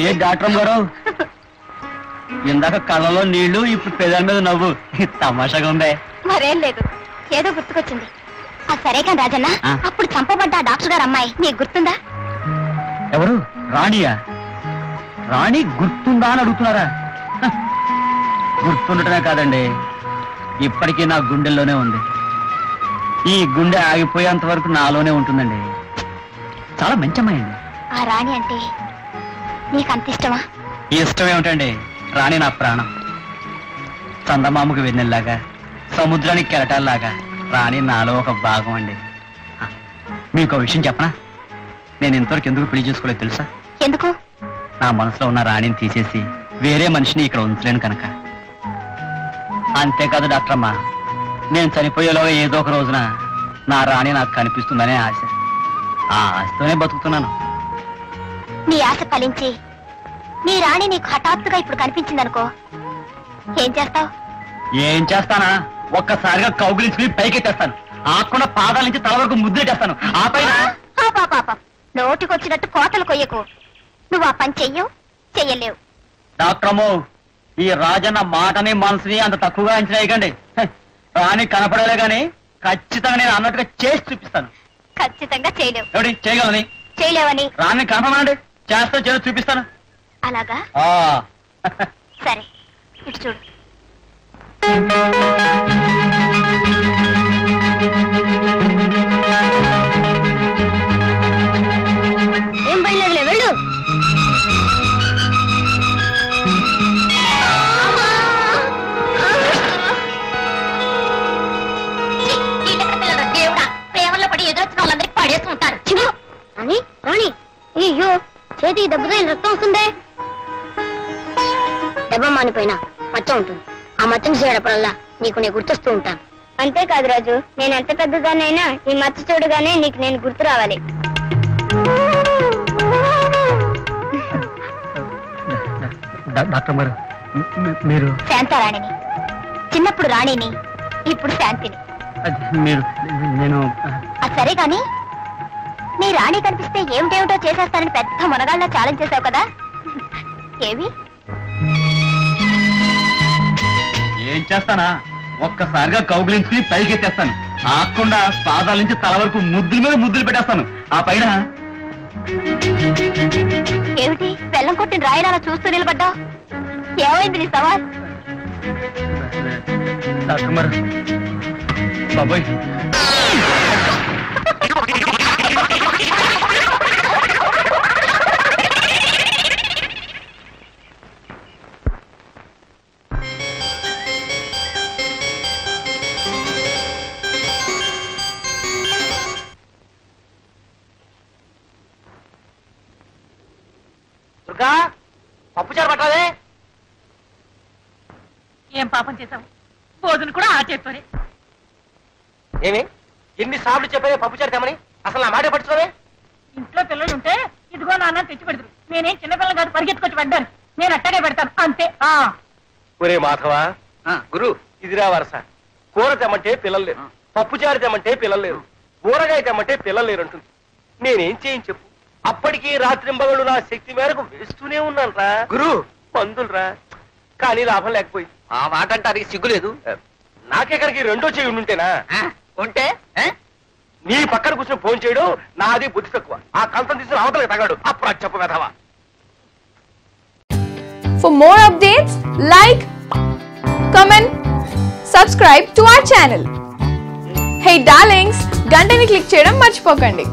ఏ doctor గారు ఇందాక కళ్ళలో నీళ్లు ఇప్పుడు పెదాల మీద నవ్వు తమాషాగా ఉందే. మరేం లేదు, ఏదో గుర్తుకొచ్చింది. సరే కానీ రాజన్న, అప్పుడు చంపబడ్డ డాక్టర్ గారు అమ్మాయి నీకు గుర్తుందా? ఎవరు? రాణియా? రాణి గుర్తుందా అని అడుగుతున్నారా? గుర్తుండటమే కాదండి, ఇప్పటికీ నా గుండెల్లోనే ఉంది. ఈ గుండె ఆగిపోయేంత వరకు నాలోనే ఉంటుందండి. చాలా మంచి అమ్మాయండి. ఆ రాణి అంటే నీకు అంత ఇష్టమా? ఇష్టమేమిటండి, రాణి నా ప్రాణం. చందమామకు వెన్నెల్లాగా, సముద్రానికి కెరటాల్లాగా రాణి నాలో ఒక భాగం అండి. మీకు విషయం చెప్పనా? నేను ఇంతవరకు ఎందుకు పెళ్లి చేసుకోలేదు తెలుసా? ఎందుకు? నా మనసులో ఉన్న రాణిని తీసేసి వేరే మనిషిని ఇక్కడ ఉంచలేను కనుక. అంతేకాదు డాక్టర్ అమ్మా, నేను చనిపోయేలోగా ఏదో ఒక రోజున నా రాణి నాకు కనిపిస్తుందనే ఆశ. ఆ ఆశతోనే బతుకుతున్నాను. నీ ఆశ ఫలించి నీ రాణి నీకు హఠాత్తుగా ఇప్పుడు కనిపించిందనుకో, ఏం చేస్తావు? ఏం చేస్తానా? ఒక్కసారిగా కౌగిలించుకుని పైకెత్తేస్తాను. ఆకుండా పాదాల నుంచి తల వరకు ముద్రెట్టేస్తాను. ఆ పైన నోటికొచ్చినట్టు కోతలు కొయ్యకు. నువ్వు ఆ పని చెయ్యవు, చెయ్యలేవు. డాక్టర్ అమ్మో, ఈ రాజన్న మాటని మనసుని అంత తక్కువగా అంచనా వేయకండి. రాణి కనపడలే గాని ఖచ్చితంగా నేను అన్నట్టుగా చేసి చూపిస్తాను. ఖచ్చితంగా చేయలేవు. ఎవడి చేయగలని? చేయలేవని రాణి కనపడమండి, చేస్తా చేసి చూపిస్తాను. అలాగా? సరే, ఇటు చూడు. ఏం బయలుదేరలే, వెళ్ళు. ప్రేమలో పడి ఎదురొచ్చిన వాళ్ళందరికీ పడేస్తూ ఉంటారు. అని రాణి, అయ్యో చేతికి దెబ్బతో రక్తం వస్తుందే. దెబ్బ మానిపోయినా మచ్చ ఉంటుంది. ఆ మచ్చను చేయడపడల్లా నీకు నేను గుర్తొస్తూ ఉంటాను. అంతేకాదు రాజు, నేను ఎంత పెద్దదానైనా ఈ మచ్చ చూడగానే నీకు నేను గుర్తు రావాలి. డాక్టర్ గారు, మీరు శాంతారాణిని. చిన్నప్పుడు రాణిని, ఇప్పుడు శాంతిని. మీరు నేను సరే కాని, నీ రాణి కనిపిస్తే ఏమిటేమిటో చేసేస్తానని పెద్ద మునగాళ్ళ ఛాలెంజ్ చేసావు కదా, ఏవి? ఏం చేస్తానా? ఒక్కసారిగా కౌగిలించుకుని పైకెత్తేస్తాను. ఆకుండా పాదాల నుంచి తల వరకు ముద్దుల మీద ముద్దులు పెట్టేస్తాను. ఆ పైన ఏమిటి బెల్లం కొట్టిన రాయడాల చూస్తూ నిలబడ్డావు? ఏమైంది నీ సవాల్? డాక్టర్ గారు, బాబోయ్, పప్పుచారు పట్టాలే. ఏం పాపం చేశావు? భోజనం కూడా ఆ చేత్తోనే. ఏమి ఎన్నిసార్లు చెప్పే పప్పుచారు తెమని? అసలు నా మాట పట్టుకోవే. ఇంట్లో పిల్లలు ఉంటే ఇదిగో నాన్న తెచ్చి పెడతారు. నేనేం చిన్నపిల్లలు కాదు, పరిగెత్తుకొచ్చి పడ్డాను. నేను అట్టగే పెడతాను అంతే. ఒరే మాధవా, గురు ఇదిరా వరస. కూర తెమ్మంటే పిల్లలు లేరు, పప్పుచారు తెమ్మంటే పిల్లలు లేరు, ఊరగాయ తెమ్మంటే పిల్లలు లేరు అంటుంది. నేనేం చేయని చెప్పు? అప్పటికీ రాత్రింబగళ్ళు నా శక్తి మేరకు వేస్తూనే ఉన్నాను రా గురు, మందులురా. కానీ లాభం లేకపోయింది. ఆ మాట అంటే అది సిగ్గులేదు. నాకెక్కడికి రెండో చేయి ఉంటేనా? ఉంటే నీ పక్కన కూర్చొని ఫోన్ చేయడం నాది బుద్ధి తక్కువ. ఆ కంతం తీసుకుని అవతలకి తగాడు. అప్పుడు చెప్పు వెధవా. For more updates, like, comment, subscribe to our channel. Hey darlings, గంటని click చేయడం మర్చిపోకండి.